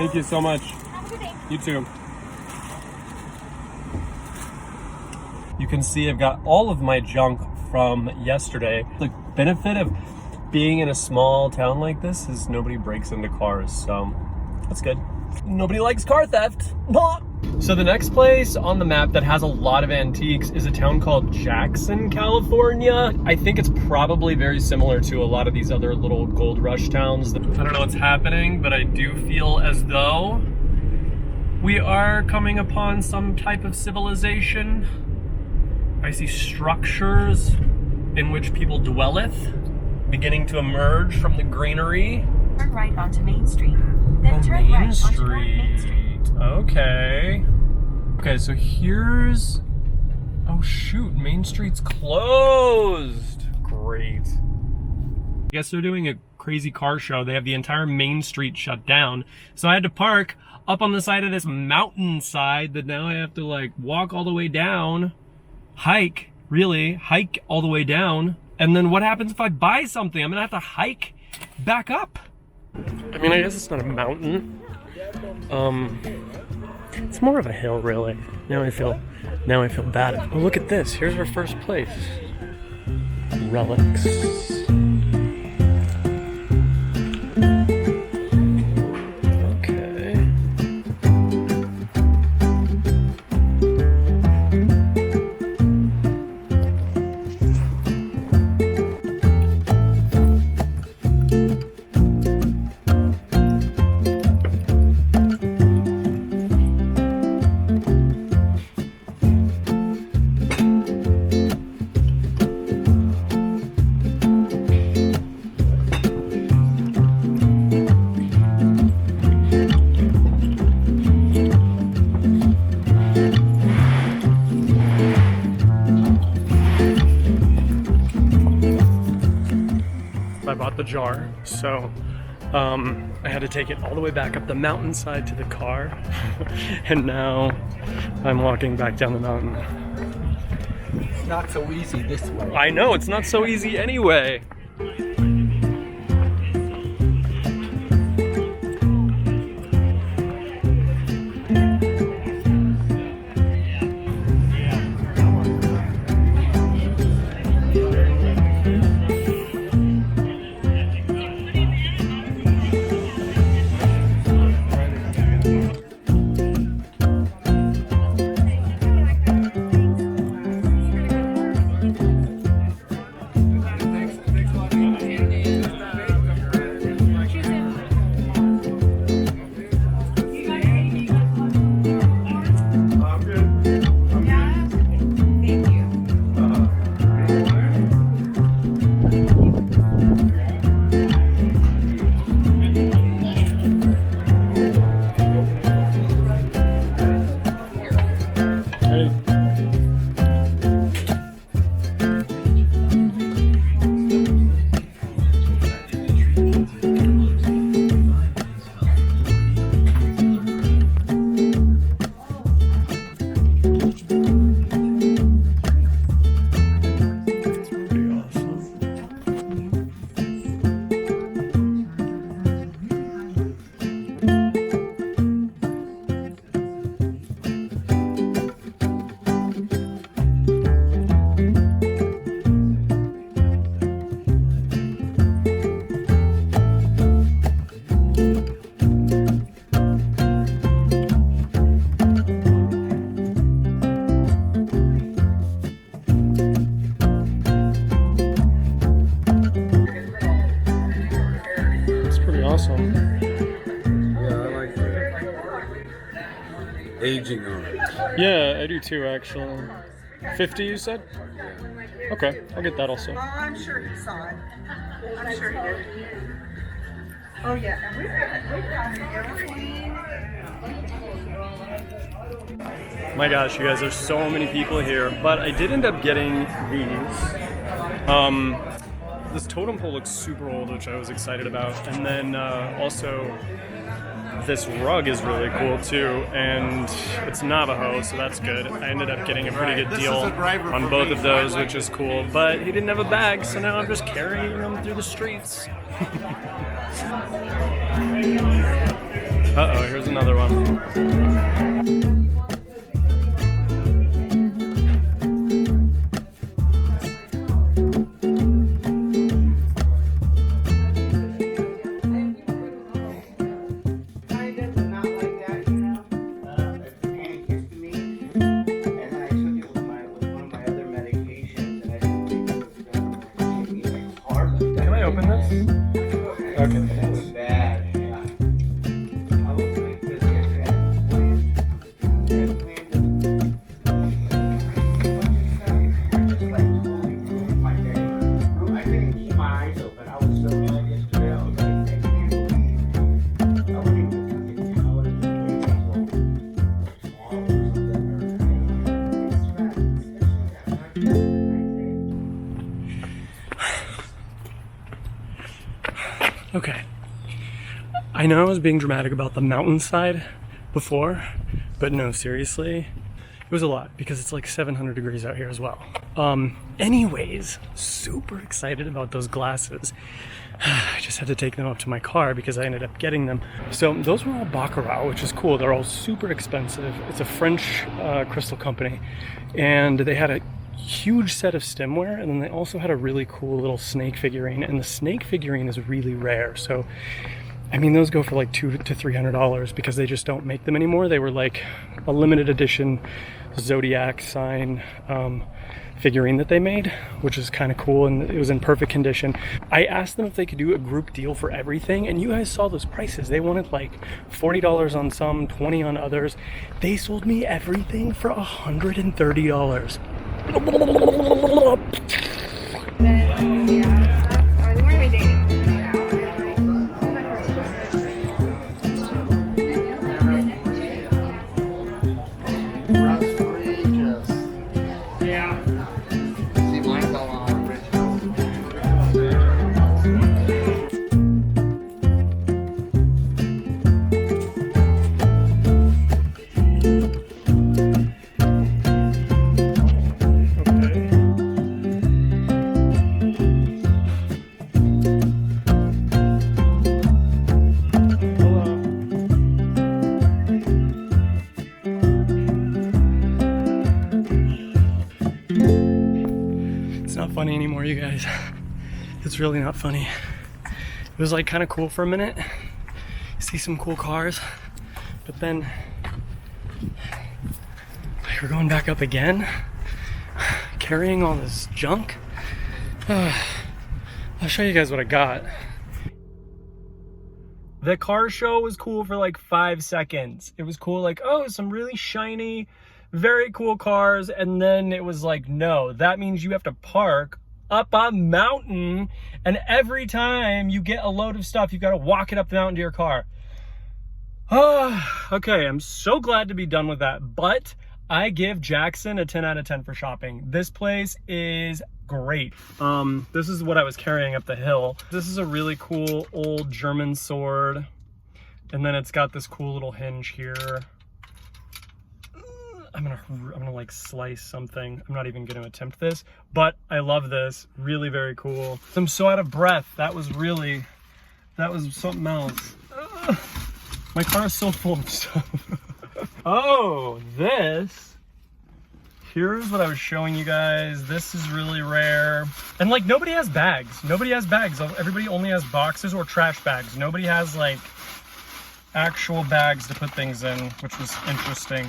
Thank you so much. Have a good day. You too. You can see I've got all of my junk from yesterday. The benefit of being in a small town like this is nobody breaks into cars, so that's good. Nobody likes car theft. So the next place on the map that has a lot of antiques is a town called Jackson, California. I think it's probably very similar to a lot of these other little gold rush towns. I don't know what's happening, but I do feel as though we are coming upon some type of civilization. I see structures in which people dwelleth beginning to emerge from the greenery. Turn right onto Main Street. Then turn right onto Main Street. Okay. Okay, so here's... Oh shoot, Main Street's closed. Great. I guess they're doing a crazy car show. They have the entire Main Street shut down. So I had to park up on the side of this mountainside that now I have to like walk all the way down. Hike all the way down. And then what happens if I buy something? I'm gonna have to hike back up. I mean, I guess it's not a mountain. It's more of a hill, really. Now I feel bad. Oh, look at this. Here's our first place. Relics. Okay. I bought the jar, so I had to take it all the way back up the mountainside to the car, and now I'm walking back down the mountain. It's not so easy this way. I know, it's not so easy anyway. Awesome. Yeah, I like the aging on it. Yeah, I do too, actually. 50, you said? Okay, I'll get that also. Oh, I'm sure he saw it. I'm sure he did. Oh yeah, and we've got everything. My gosh, you guys, there's so many people here, but I did end up getting these. This totem pole looks super old, which I was excited about, and then also this rug is really cool too, and it's Navajo, so that's good. I ended up getting a pretty good deal on both of those, which is cool, but he didn't have a bag, so now I'm just carrying them through the streets. Uh-oh, here's another one. Can I open this? Okay. Okay. I know I was being dramatic about the mountainside before, but no, seriously, it was a lot because it's like 700 degrees out here as well. Anyways, super excited about those glasses. I just had to take them up to my car because I ended up getting them. So those were all Baccarat, which is cool. They're all super expensive. It's a French crystal company, and they had a huge set of stemware, and then they also had a really cool little snake figurine, and the snake figurine is really rare. So I mean, those go for like $200 to $300 because they just don't make them anymore. They were like a limited edition zodiac sign figurine that they made, which is kind of cool, and it was in perfect condition. I asked them if they could do a group deal for everything, and you guys saw those prices. They wanted like $40 on some, $20 on others. They sold me everything for $130. Funny anymore, you guys. It's really not funny. It was like kind of cool for a minute, see some cool cars, but then we're going back up again, carrying all this junk. I'll show you guys what I got. The car show was cool for like 5 seconds. It was cool, like, oh, some really shiny, very cool cars, and then it was like, no, that means you have to park up a mountain, and every time you get a load of stuff, you got to walk it up the mountain to your car. Okay, I'm so glad to be done with that, but I give Jackson a 10 out of 10 for shopping. This place is great. This is what I was carrying up the hill. This is a really cool old German sword, and then it's got this cool little hinge here. I'm gonna like slice something. I'm not even gonna attempt this, but I love this. Really very cool. I'm so out of breath. That was something else. My car is so full of stuff. Oh, this. Here's what I was showing you guys. This is really rare. And like, nobody has bags. Nobody has bags. Everybody only has boxes or trash bags. Nobody has like actual bags to put things in, which was interesting.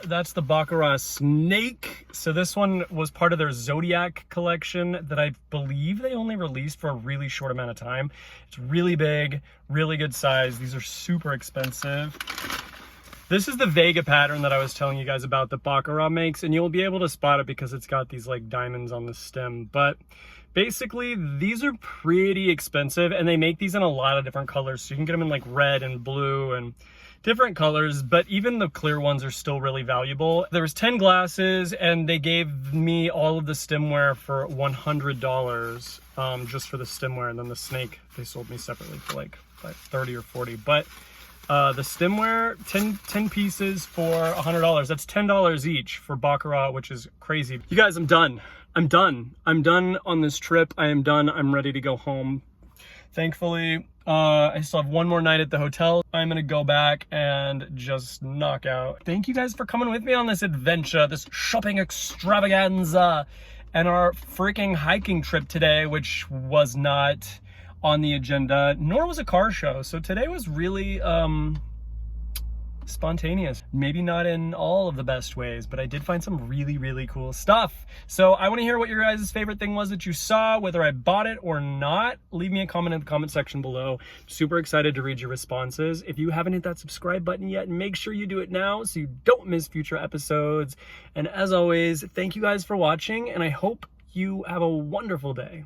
That's the Baccarat snake. So this one was part of their Zodiac collection that I believe they only released for a really short amount of time. It's really big, really good size. These are super expensive. This is the Vega pattern that I was telling you guys about that Baccarat makes, and you'll be able to spot it because it's got these like diamonds on the stem. But basically, these are pretty expensive, and they make these in a lot of different colors. So you can get them in like red and blue and different colors, but even the clear ones are still really valuable. There was 10 glasses, and they gave me all of the stemware for $100 just for the stemware, and then the snake they sold me separately for like 30 or 40. But the stemware, 10 pieces for $100. That's $10 each for Baccarat, which is crazy. You guys, I'm done. I'm done on this trip. I am done. I'm ready to go home. Thankfully, I still have one more night at the hotel. I'm gonna go back and just knock out. Thank you guys for coming with me on this adventure, this shopping extravaganza, and our freaking hiking trip today, which was not on the agenda, nor was a car show. So today was really, spontaneous. Maybe not in all of the best ways, but I did find some really, really cool stuff. So I want to hear what your guys' favorite thing was that you saw, whether I bought it or not. Leave me a comment in the comment section below. Super excited to read your responses. If you haven't hit that subscribe button yet, make sure you do it now so you don't miss future episodes. And as always, thank you guys for watching, and I hope you have a wonderful day.